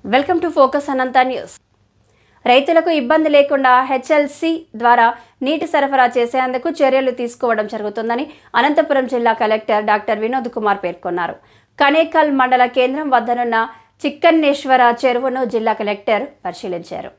Welcome to focus Anantha news. రైతులకు ఇబ్బంది లేకుండా హెచ్ఎల్సి ద్వారా నీటి సరఫరా చేసేందుకు చర్యలు తీసుకోవడం జరుగుతుందని అనంతపురం జిల్లా కలెక్టర్ డాక్టర్ వినోద్ కుమార్ పేర్కొన్నారు. కనేకల్ మండల కేంద్రం వద్దనున్న చిక్కన్నేశ్వర చెరువును జిల్లా కలెక్టర్ పరిశీలించారు.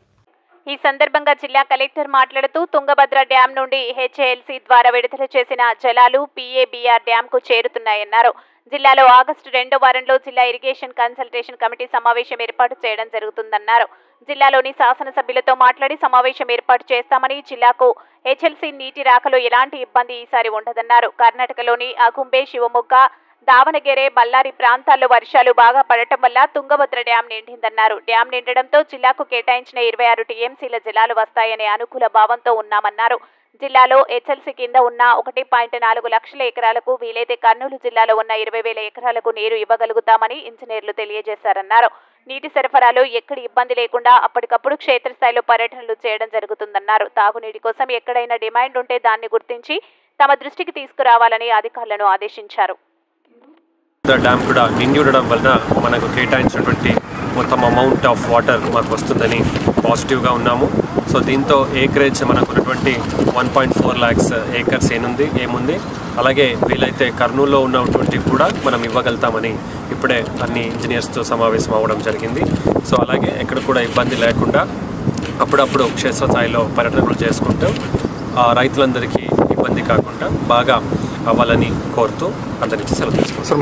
ఈ సందర్భంగా జిల్లా కలెక్టర్ మాట్లాడుతూ తుంగభద్ర డ్యాం నుండి హెచ్ఎల్సి ద్వారా విడుదల చేసిన జలాలు పిఏబిఆర్ డ్యాంకు చేరుతున్నాయన్నారు. జిల్లాలో ఆగస్టు 2వ వారంలో జిల్లా ఇరిగేషన్ కన్సల్టేషన్ కమిటీ సమావేశం ఏర్పాటు చేయడం జరుగుతుందన్నారు. జిల్లాలోని శాసనసభ్యులతో మాట్లాడి సమావేశం ఏర్పాటు చేస్తామని, జిల్లాకు హెచ్ఎల్సి నీటి రాకలో ఎలాంటి ఇబ్బంది ఈసారి ఉండదన్నారు. కర్ణాటకలోని అగుంబే, శివమొగ్గ, దావణగెరే, బళ్ళారి ప్రాంతాల్లో వర్షాలు బాగా పడటం వల్ల తుంగభద్ర డ్యాం నిండిందన్నారు. డ్యాం నిండడంతో జిల్లాకు కేటాయించిన 26 టీఎంసీల జలాలు వస్తాయనే అనుకూల భావంతో ఉన్నామన్నారు. జిల్లాలో హెచ్ఎల్సీ కింద ఉన్న 1.4 లక్షల ఎకరాలకు, వీలైతే కర్నూలు జిల్లాలో ఉన్న 20,000 ఎకరాలకు నీరు ఇవ్వగలుగుతామని ఇంజనీర్లు తెలియజేశారన్నారు. నీటి సరఫరాలో ఎక్కడి ఇబ్బంది లేకుండా అప్పటికప్పుడు క్షేత్రస్థాయిలో పర్యటనలు చేయడం జరుగుతుందన్నారు. తాగునీటి కోసం ఎక్కడైనా డిమాండ్ ఉంటే దాన్ని గుర్తించి తమ దృష్టికి తీసుకురావాలని అధికారులను ఆదేశించారు. డ్యామ్ కూడా నిండి ఉండడం వలన మనకు కేటాయించినటువంటి మొత్తం అమౌంట్ ఆఫ్ వాటర్ మాకు వస్తుందని పాజిటివ్గా ఉన్నాము. సో దీంతో ఏకరేజ్ మనకు ఉన్నటువంటి 1.4 lakhs ఏకర్స్ ఏముంది, అలాగే వీలైతే కర్నూలులో ఉన్నటువంటి కూడా మనం ఇవ్వగలుగుతామని ఇప్పుడే అన్ని ఇంజనీర్స్తో సమావేశం అవ్వడం జరిగింది. సో అలాగే ఎక్కడ కూడా ఇబ్బంది లేకుండా అప్పుడప్పుడు క్షేత్రస్థాయిలో పర్యటనలు చేసుకుంటూ రైతులందరికీ ఇబ్బంది కాకుండా బాగా అవ్వాలని కోరుతూ అందరి నుంచి సెలవు తీసుకుంటాం.